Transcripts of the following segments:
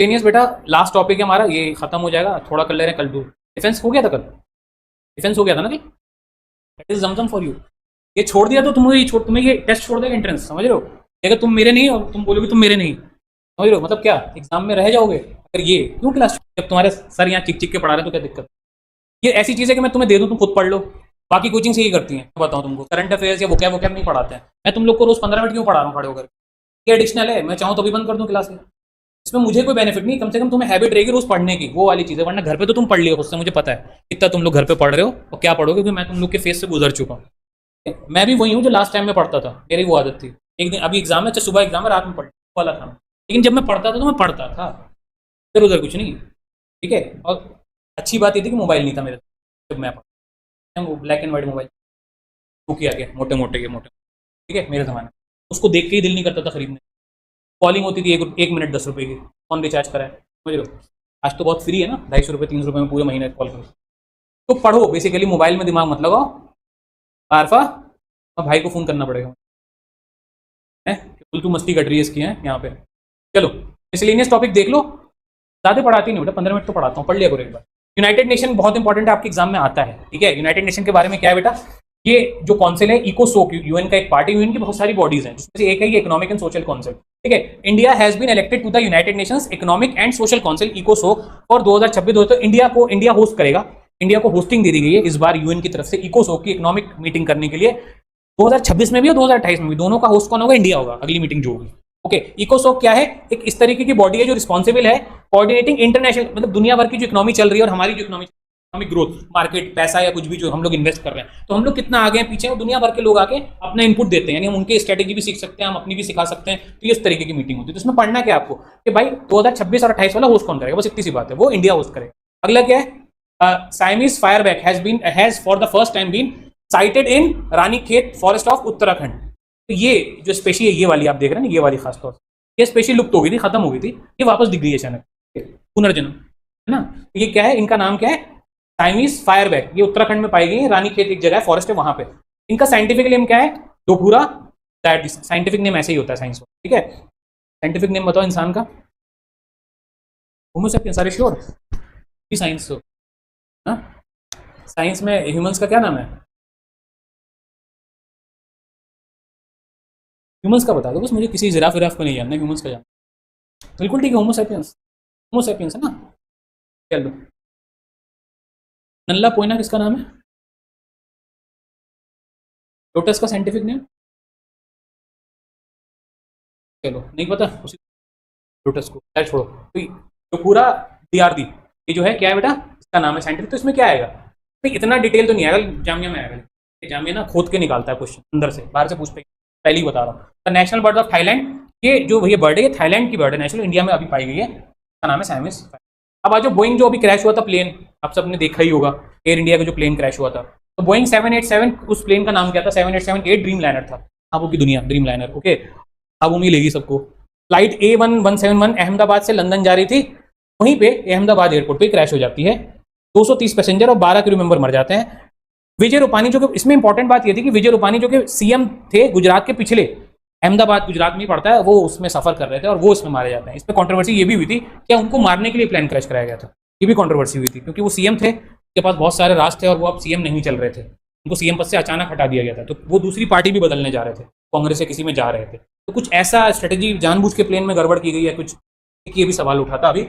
Miscellaneous बेटा last topic है हमारा, ये खत्म हो जाएगा, थोड़ा कर ले रहे हैं कल। दो डिफेंस हो गया था कल, डिफेंस हो गया था ना कल। That is Zamzam for you. ये छोड़ दिया तो तुम्हें ये टेस्ट छोड़ देगा एंट्रेंस, समझ रहे हो। अगर तुम मेरे नहीं और तुम बोलोगे तुम मेरे नहीं, समझ रहे हो मतलब क्या एग्जाम में रह जाओगे। अगर ये क्यों क्लास, जब तुम्हारे सर यहाँ चिक चिक के पढ़ा रहे तो क्या दिक्कत। ये ऐसी चीज़ है कि मैं तुम्हें दे दूँ तुम खुद पढ़ लो। बाकी कोचिंग से ही करती हैं, मैं बताऊँ तुमको, करंट अफेयर्स या वोकैब वोकैब नहीं पढ़ाते हैं। मैं तुम लोग को रोज 15 मिनट क्यों पढ़ा रहा हूँ खड़े होकर। ये एडिशनल है, मैं चाहूँ तो भी बंद कर दूँ क्लास में, इसमें मुझे कोई बेनिफिट नहीं। कम से कम तुम्हें हैबिट रहेगी रोज पढ़ने की, वो वाली चीज़ है। वरना घर पे तो तुम पढ़ लियो, उससे मुझे पता है कितना तुम लोग घर पे पढ़ रहे हो और क्या पढ़ोगे, क्योंकि मैं तुम लोग के फेस से गुजर चुका हूँ। मैं भी वही हूँ जो लास्ट टाइम में पढ़ता था, मेरी वो आदत थी। एक दिन अभी एग्जाम है, अच्छा सुबह एग्जाम है, रात में पढ़ने वाला था, लेकिन जब मैं पढ़ता था तो मैं पढ़ता था, इधर उधर कुछ नहीं। ठीक है, और अच्छी बात ये थी कि मोबाइल नहीं था मेरे, जब मैं पढ़ता, वो ब्लैक एंड वाइट मोबाइल वो किया गया, मोटे मोटे के मोटे, ठीक है, मेरे ज़माने में उसको देख के ही दिल नहीं करता था खरीदने। कॉलिंग होती थी एक मिनट 10 रुपए की, कौन रिचार्ज करा है, समझ रहे हो। आज तो बहुत फ्री है ना, 250 रुपये 300 रुपये में पूरे महीने कॉल करो। तो पढ़ो बेसिकली, मोबाइल में दिमाग मत लगाओ। आरफा अब भाई को फ़ोन करना पड़ेगा है, तू मस्ती कट रही है इसकी है यहाँ पे। चलो मिसलेनियस टॉपिक देख लो, ज़्यादा पढ़ाती नहीं बेटा, 15 मिनट तो पढ़ाता हूँ, पढ़ लिया करो एक बार। यूनाइटेड नेशन बहुत इंपॉर्टेंट है, आपके एग्जाम में आता है, ठीक है। यूनाइटेड नेशन के बारे में क्या है बेटा, ये जो काउंसिल है इकोसोक, यूएन का एक पार्टी, यूएन की बहुत सारी बॉडीज हैं, जिसमें से एक है ये इकोनॉमिक एंड सोशल काउंसिल, ठीक है। India has been elected to the United Nations Economic and Social Council इकोसोक और 2026 तो इंडिया होस्ट करेगा। इंडिया को होस्टिंग दे दी गई है इस बार यूएन की तरफ से इकोसोक की इकोनॉमिक मीटिंग करने के लिए। 2026 में भी और 2028 में भी, दोनों का होस्ट कौन होगा, इंडिया होगा अगली मीटिंग जो होगी। ओके, इकोसोक क्या है, एक इस तरीके की बॉडी है जो रिस्पॉन्सिबल है कोऑर्डिनेटिंग इंटरनेशनल, मतलब दुनिया भर की जो इकोनॉमी चल रही है और हमारी जो इकोनॉमिक ग्रोथ, मार्केट, पैसा या कुछ भी जो हम लोग इन्वेस्ट कर रहे हैं, तो हम लोग कितना आगे हैं पीछे हैं, दुनिया भर के लोग आके अपना इनपुट देते हैं, यानी हम उनकी स्ट्रेटेजी भी सीख सकते हैं, हम अपनी भी सिखा सकते हैं। तो ये इस तरीके की मीटिंग होती है। तो इसमें पढ़ना क्या आपको कि भाई 2026 और 28 वाला होस्ट कौन करेगा, बस इतनी सी बात है, वो इंडिया होस्ट करेगा। अगला क्या है, Siamese fireback has for the first time been sighted in Ranikhet forest of Uttarakhand. तो ये जो स्पेशी है, ये वाली आप देख रहे हैं ना, ये वाली खासतौर से, ये स्पेशी लुप्त हो गई थी, खत्म हो गई थी, ये वापस दिख गई है अचानक, पुनर्जन्म है ना। तो ये क्या है, इनका नाम क्या है, साइमीज फायरबैक, ये उत्तराखंड में पाई गई है, रानीखेत एक जगह है, फॉरेस्ट है वहां पे। इनका साइंटिफिक नेम क्या है, डोपुरा, साइंटिफिक नेम ऐसे ही होता है साइंस में, ठीक है। साइंटिफिक नेम बताओ इंसान का, होमो सेपियंस, सारे श्योर साइंस, साइंस में ह्यूमंस का क्या नाम है, ह्यूमंस का बता दो बस मुझे, किसी जिराफ विराफ को नहीं जानना, ह्यूमंस का जानना। बिल्कुल ठीक है, होमो सेपियंस है ना। चलो, नल्ला पोइना किसका नाम है, लोटस का साइंटिफिक नेम, चलो नहीं पता उसी लोटस को खैर छोड़ो। तो पूरा DRD ये जो है क्या है बेटा, इसका नाम है साइंटिफिक। तो इसमें क्या आएगा भाई, इतना डिटेल तो नहीं आएगा, जामिया में आएगा, जामिया ना खोद के निकालता है क्वेश्चन अंदर से, बाहर से पूछते, पहले ही बता रहा हूँ। The national bird of Thailand, ये जो ये बर्ड है ये थाईलैंड की बर्ड है, नेशनल इंडिया में अभी पाई गई है, इसका नाम है साइमस। अब आज जो बोइंग जो अभी क्रैश हुआ था प्लेन, आप सबने देखा ही होगा, एयर इंडिया का जो प्लेन क्रैश हुआ था, तो बोइंग 787, उस प्लेन का नाम क्या था, 787 ड्रीम लाइनर था, ख्वाबों की दुनिया ड्रीम लाइनर, ओके, ख्वाबों में लेगी सबको। फ्लाइट A1171 अहमदाबाद से लंदन जा रही थी, वहीं पे अहमदाबाद एयरपोर्ट पे क्रैश हो जाती है, 230 पैसेंजर और 12 क्रू मेंबर मर जाते हैं। विजय रूपानी जो कि, इसमें इंपॉर्टेंट बात ये थी कि विजय रूपानी जो कि CM थे गुजरात के, पिछले अहमदाबाद गुजरात में ही पड़ता है, वो उसमें सफर कर रहे थे और वो इसमें मारे जाते हैं। इस पर कंट्रोवर्सी ये भी हुई थी क्या उनको मारने के लिए प्लान क्रैश कराया गया था, ये भी कंट्रोवर्सी हुई थी, क्योंकि वो CM थे, उनके पास बहुत सारे राज थे और वो अब CM नहीं चल रहे थे, उनको CM पद से अचानक हटा दिया गया था, तो वो दूसरी पार्टी भी बदलने जा रहे थे, कांग्रेस से किसी में जा रहे थे। तो कुछ ऐसा स्ट्रेटेजी जानबूझ के प्लेन में गड़बड़ की गई है कुछ, ये भी सवाल उठा था अभी।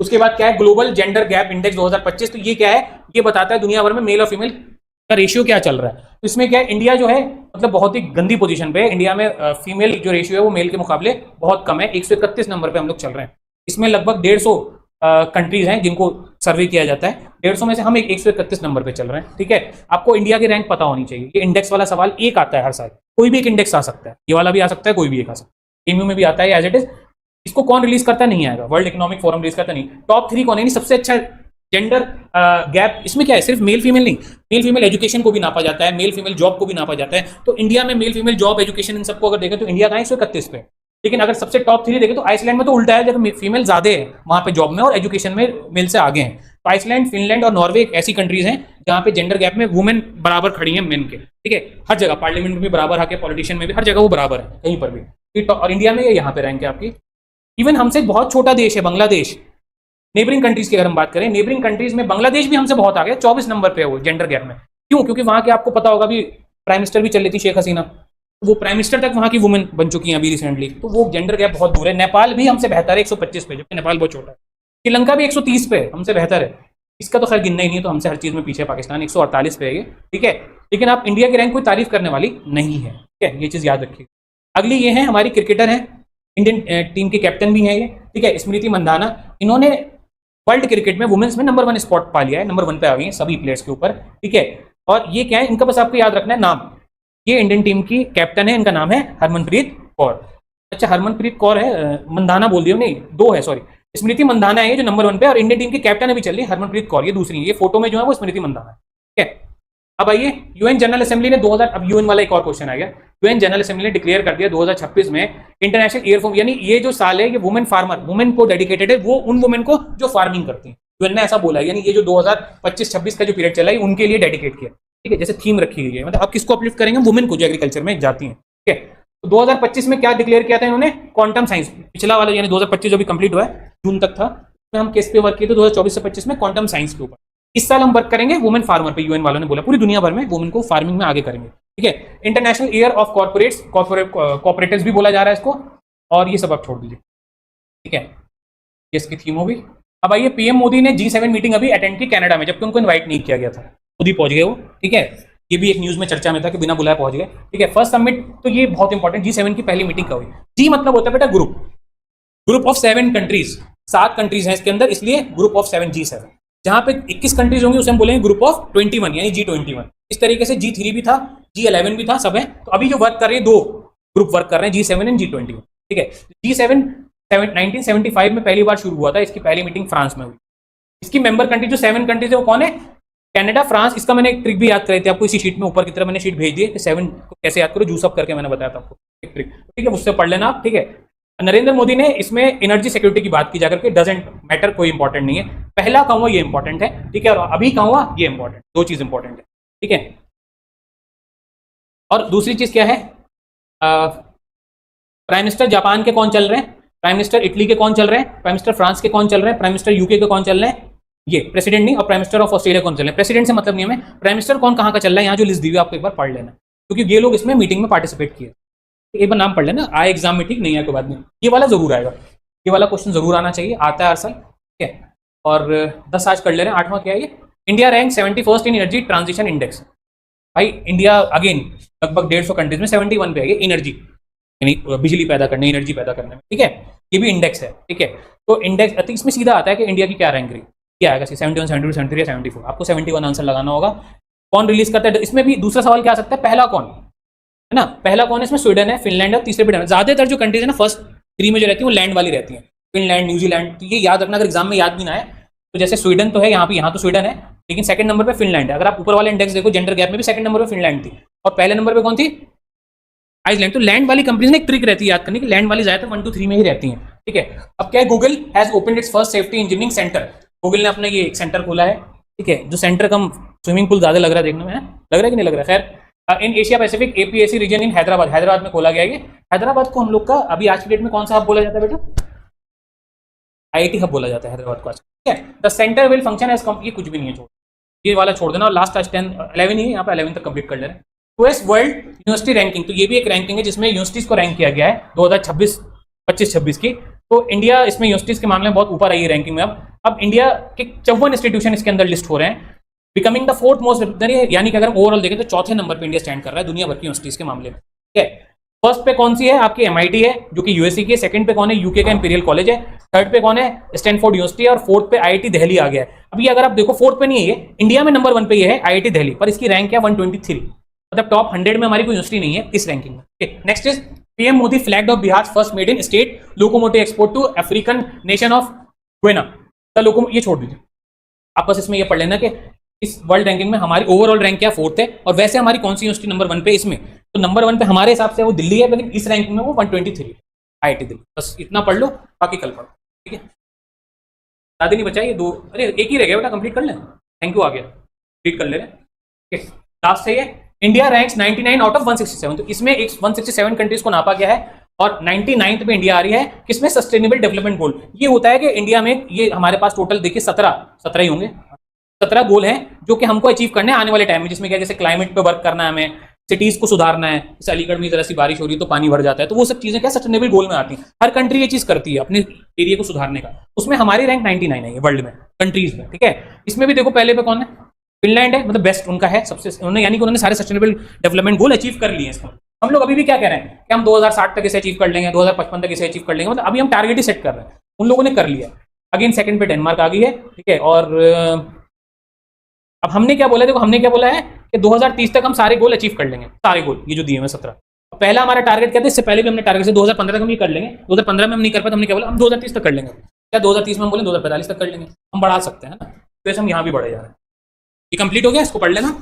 उसके बाद क्या है, ग्लोबल जेंडर गैप इंडेक्स 2025, तो ये क्या है, ये बताता है दुनिया भर में मेल और फीमेल का रेशियो क्या चल रहा है। तो इसमें क्या है, इंडिया जो है मतलब बहुत ही गंदी पोजीशन पे है, इंडिया में फीमेल जो रेशियो है वो मेल के मुकाबले बहुत कम है, 131 नंबर पे हम लोग चल रहे हैं। इसमें लगभग 150 कंट्रीज हैं जिनको सर्वे किया जाता है, 150 में से हम 131 नंबर पे चल रहे हैं, ठीक है। आपको इंडिया की रैंक पता होनी चाहिए, ये इंडेक्स वाला सवाल एक आता है हर साल, कोई भी एक इंडेक्स आ सकता है, ये वाला भी आ सकता है, कोई भी एक आ सकता है, EMU में भी आता है एज इट इज। इसको कौन रिलीज करता नहीं आएगा, वर्ल्ड इकोनॉमिक फोरम रिलीज करता नहीं। टॉप 3 कौन है, सबसे अच्छा जेंडर गैप, इसमें क्या है, सिर्फ मेल फीमेल नहीं, मेल फीमेल एजुकेशन को भी नापा जाता है, मेल फीमेल जॉब को भी नापा जाता है। तो इंडिया में male female job education in सबको अगर देखें तो इंडिया का 131 पे, लेकिन अगर सबसे टॉप 3 देखें तो आइसलैंड में तो उल्टा है, जब फीमेल ज्यादा है वहां पे जॉब में और एजुकेशन में मेल से आगे हैं। तो आइसलैंड, फिनलैंड और नॉर्वे एक ऐसी कंट्रीज हैं जहां पे जेंडर गैप में वुमेन बराबर खड़ी हैं मेन के, ठीक है, हर जगह, पार्लियामेंट में भी बराबर आके, पॉलिटिशियन में भी, हर जगह वो बराबर है कहीं पर भी। और इंडिया में ये यहाँ पे रैंक है आपकी इवन हमसे बहुत छोटा देश है बांग्लादेश, नेबरिंग कंट्रीज की अगर हम बात करें, नेबरिंग कंट्रीज में बांग्लादेश भी हमसे बहुत आगे, 24 नंबर पे है वो जेंडर गैप में। क्यों? क्योंकि वहां के आपको पता होगा भी प्राइम मिनिस्टर भी चल रही थी शेख हसीना, वो प्राइम मिनिस्टर तक वहां की वुमेन बन चुकी हैं अभी रिसेंटली, तो वो जेंडर गैप बहुत दूर है। नेपाल भी हमसे बेहतर है 125 पे, जबकि नेपाल बहुत छोटा है। श्रीलंका भी 130 पे हमसे बेहतर है, इसका तो खैर गिनना ही नहीं है, तो हमसे हर चीज में पीछे है। पाकिस्तान 148 पे है ये, ठीक है। लेकिन आप इंडिया की रैंक कोई तारीफ करने वाली नहीं है, ठीक है, ये चीज याद रखिए। अगली ये है हमारी क्रिकेटर है, इंडियन टीम के कैप्टन भी है ये, ठीक है, स्मृति मंदाना। इन्होंने वर्ल्ड क्रिकेट में वुमेन्स में नंबर 1 स्पॉट पा लिया है, नंबर 1 पे आ गई है सभी प्लेयर्स के ऊपर, ठीक है। और ये क्या है, इनका बस आपको याद रखना है नाम, ये इंडियन टीम की कैप्टन है, इनका नाम है हरमनप्रीत कौर। अच्छा, हरमनप्रीत कौर है, मंदाना बोल दिया नहीं, 2 है, सॉरी, स्मृति मंदाना है ये जो नंबर 1 पे, और इंडियन टीम की कैप्टन अभी चल रही है हरमनप्रीत कौर, ये दूसरी है, ये फोटो में जो है वो स्मृति मंदाना है, ठीक है। अब आइए, यूएन जनरल असेंबली ने 2000, अब यूएन वाला एक और क्वेश्चन आ गया, यूएन जनरल असेंबली ने डिक्लेयर कर दिया 2026 में इंटरनेशनल ईयर फॉर, यानी ये जो साल है ये वुमेन फार्मर, वुमेन को डेडिकेटेड है, वो उन वुमेन को जो फार्मिंग करती है, यूएन ने ऐसा बोला है, यानी ये जो 2025-26 का जो पीरियड चला है उनके लिए डेडिकेट किया, ठीक है, जैसे थीम रखी गई है, मतलब अब किसको अपलिफ्ट करेंगे, वुमेन को जो एग्रीकल्चर में जाती हैं, ठीक है। तो 2025 में क्या डिक्लेयर किया था इन्होंने, क्वांटम साइंस, पिछला वाला यानी 2025 जो भी कंप्लीट हुआ है जून तक था, उसमें हम किस पे वर्क किए थे 2024 से 25 में, क्वांटम साइंस के ऊपर। इस साल हम वर्क करेंगे वुमेन फार्मर पे, यूएन वालों ने बोला पूरी दुनिया भर में वुमेन को फार्मिंग में आगे करेंगे, ठीक है। इंटरनेशनल ईयर ऑफ कॉर्पोरेट्स, कॉर्पोरेटिव्स भी बोला जा रहा है इसको, और ये सब आप छोड़ दीजिए, ठीक है, ये इसकी थीम होगी। अब आइए, पीएम मोदी ने G7 मीटिंग अभी अटेंड की कनाडा में, जबकि उनको इनवाइट नहीं किया गया था, खुद ही पहुंच गए वो, ठीक है। ये भी एक न्यूज में चर्चा में था कि बिना बुलाए पहुंच गए, ठीक है। फर्स्ट समिट, तो ये बहुत इंपॉर्टेंट, G7 की पहली मीटिंग का हुई। जी मतलब होता है बेटा group, group of 7 countries, 7 countries हैं इसके अंदर, इसलिए ग्रुप ऑफ 7 G7। जहां पे 21 कंट्रीज होंगी उसे हम बोलेंगे ग्रुप ऑफ 21 यानी G21। इस तरीके से G3 भी था, G11 भी था, सब है। तो अभी जो वर्क कर रहे हैं, 2 ग्रुप वर्क कर रहे हैं, G7 एंड G21, ठीक है। G7 1975 में पहली बार शुरू हुआ था, इसकी पहली मीटिंग फ्रांस में हुई। इसकी मेंबर कंट्री जो 7 कंट्रीज है वो कौन है, कनाडा, फ्रांस। इसका मैंने एक ट्रिक भी याद कराई थी आपको, इसी शीट में ऊपर की तरफ मैंने शीट भेज दी है कि 7 को कैसे याद करो, जूस अप करके मैंने बताया था आपको एक ट्रिक, ठीक है, उससे पढ़ लेना आप, ठीक है। नरेंद्र मोदी ने इसमें एनर्जी सिक्योरिटी की बात की जाकर के, डजेंट मैटर, कोई इंपॉर्टेंट नहीं है, पहला कहूंगा ये इंपॉर्टेंट है, ठीक है, और अभी कहूंगा ये इंपॉर्टेंट, 2 चीज इंपॉर्टेंट है, ठीक है। और दूसरी चीज क्या है, प्राइम मिनिस्टर जापान के कौन चल रहे हैं, प्राइम मिनिस्टर इटली के कौन चल रहे हैं, प्राइम मिनिस्टर फ्रांस के कौन चल रहे हैं, प्राइम मिनिस्टर यूके के कौन चल रहे हैं, ये प्रेसिडेंट नहीं, और प्राइम मिनिस्टर ऑफ ऑस्ट्रेलिया कौन चल रहे हैं। प्रेसिडेंट से मतलब नहीं है, प्राइम मिनिस्टर कौन कहां का चल रहा है, यहाँ जो लिस्ट दी हुई आपको एक बार पढ़ लेना, क्योंकि ये लोग इसमें मीटिंग में पार्टिसिपेट किए, एक बार नाम पढ़ लेना, आए एग्जाम में, ठीक नहीं है कोई बात नहीं, ये वाला जरूर आएगा, ये वाला क्वेश्चन जरूर आना चाहिए, आता है हर साल, ठीक है। और 10 आज कर ले रहे हैं, 8वां क्या है ये, इंडिया रैंक 71st इन एनर्जी ट्रांजिशन इंडेक्स। भाई इंडिया अगेन लगभग 150 कंट्रीज में 71 पे है एनर्जी, यानी बिजली पैदा करने, एनर्जी पैदा करने में, ठीक है। ये भी इंडेक्स है, ठीक है। तो इंडेक्स, इसमें सीधा आता है कि इंडिया की क्या रैंक रही, क्या आएगा, 71, 72, 73 या 74, आपको 71 आंसर लगाना होगा। कौन रिलीज करता है, इसमें भी दूसरा सवाल क्या आ सकता है, पहला कौन है ना, पहला कौन है, इसमें स्वीडन है, फिनलैंड है, और तीसरे पे ज्यादातर जो कंट्रीज है ना फर्स्ट 3 में जो रहती है वो लैंड वाली रहती है, फिनलैंड, न्यूजीलैंड। तो ये याद रखना, अगर एग्जाम में याद भी ना आए, तो जैसे स्वीडन तो है यहाँ पे, यहाँ तो स्वीडन है, लेकिन सेकंड नंबर पे फिनलैंड है। अगर आप ऊपर वाले इंडेक्स देखो जेंडर गैप में भी सेकंड नंबर पे फिनलैंड थी, और पहले नंबर पे कौन थी, आइसलैंड। तो लैंड वाली कंपनीज ने एक ट्रिक रहती है याद करने की, लैंड वाली ज्यादातर 1 2 3 में ही रहती हैं, ठीक है। अब क्या है, Google has opened it's first safety engineering centre, Google ने अपना ये एक सेंटर खोला है, ठीक है, जो सेंटर कम स्विमिंग पूल ज्यादा लग रहा है देखने में, है लग रहा है कि नहीं लग रहा है, खैर in Asia Pacific APAC region in Hyderabad, Hyderabad में खोला गया है। हैदराबाद को हम लोग का अभी आज की डेट में कौन सा हब बोला जाता है बेटा, IIT हब बोला जाता है हैदराबाद को आज, ठीक है। The centre will function as ये कुछ भी नहीं है, छोड़ ये वाला छोड़ देना, और लास्ट आज 10 11 ही है, यहाँ पे 11 तक कंप्लीट कर ले रहे हैं। US वर्ल्ड यूनिवर्सिटी रैंकिंग, तो ये भी एक रैंकिंग है जिसमें यूनिवर्सिटीज को रैंक किया गया है 2025-26 की। तो इंडिया इसमें यूनिवर्सिटीज के मामले में बहुत ऊपर आई है रैंकिंग में। अब इंडिया के 54 इंस्टीट्यूशन इसके अंदर लिस्ट हो रहे हैं, बिकमिंग द 4th मोस्ट, यानी कि अगर हम ओवरऑल देखें तो 4थे नंबर पे इंडिया स्टैंड कर रहा है दुनिया भर की यूनिवर्सिटीज के मामले में, ठीक है। फर्स्ट पे कौन सी है आपकी, MIT है जो कि यूएससी की है, सेकंड पे कौन है, यूके का इंपीरियल कॉलेज है, थर्ड पे कौन है, स्टैनफोर्ड यूनिवर्सिटी, और फोर्थ पे IIT दिल्ली आ गया है। अब ये अगर आप देखो फोर्थ पे नहीं है, ये इंडिया में नंबर 1 पे ये है IIT दिल्ली, पर इसकी रैंक है 123, मतलब टॉप 100 में हमारी कोई यूनिवर्सिटी नहीं है इस रैंकिंग में। Next is PM Modi flagged off Bihar first made in state locomotive export to African nation of Guinea. ये छोड़ दीजिए, आप बस इसमें ये पढ़ लेना कि इस वर्ल्ड रैंकिंग में हमारी ओवरऑल रैंक क्या 4th है, और वैसे हमारी कौन सी यूनिवर्सिटी नंबर 1 पे इसमें, तो नंबर 1 पे हमारे हिसाब से वो दिल्ली है, लेकिन इस रैंकिंग में वो 123 IIT दिल्ली। बस इतना पढ़ लो, बाकी कल पढ़ो, ठीक है। ज्यादा नहीं बचा, ये 2, अरे एक ही रह गया बेटा, कंप्लीट कर लें, थैंक यू आ गया, कंप्लीट कर ले रहे। लास्ट है ये, इंडिया रैंक्स 99 आउट ऑफ 167, तो इसमें 167 कंट्रीज को नापा गया है, और 99th पे इंडिया आ रही है किसमें, सस्टेनेबल डेवलपमेंट गोल। ये होता है कि इंडिया में ये हमारे पास टोटल देखिए 17 ही होंगे, 17 गोल हैं जो कि हमको अचीव करने हैं आने वाले टाइम में, जिसमें क्या जैसे क्लाइमेट पे वर्क करना है, हमें सिटीज को सुधारना है, जैसे अलीगढ़ में जरा सी बारिश हो रही है तो पानी भर जाता है, तो वो सब चीजें क्या सस्टेनेबल गोल में आती हैं। हर कंट्री ये चीज करती है अपने एरिया को सुधारने का, उसमें हमारी रैंक 99 है वर्ल्ड में कंट्रीज में, ठीक है। इसमें भी देखो पहले पे कौन है, फिनलैंड है, मतलब बेस्ट उनका है सबसे, उन्होंने यानी कि उन्होंने सारे सस्टेनेबल डेवलपमेंट गोल अचीव कर लिए हैं। हम लोग अभी भी क्या कह रहे हैं कि हम 2060 तक इसे अचीव कर लेंगे, 2055 तक इसे अचीव कर लेंगे, मतलब अभी हम टारगेट ही सेट कर रहे हैं, उन लोगों ने कर लिया। अगेन सेकंड पे डेनमार्क आ गई है, ठीक है। और अब हमने क्या बोला, देखो हमने क्या बोला है कि 2030 तक हम सारे गोल अचीव कर लेंगे, सारे गोल ये जो दिए हुए 17। पहला हमारा टारगेट क्या था, इससे पहले भी हमने टारगेट से 2015 तक हम ये कर लेंगे, 2015 में हम नहीं कर पाए, हमने क्या बोला हम 2030 तक कर लेंगे, क्या 2030 में हम बोले 2045 तक कर लेंगे, हम बढ़ा सकते हैं ना, तो ऐसे हम यहाँ भी बढ़े जा रहे हैं। ये कंप्लीट हो गया, इसको पढ़ लेना।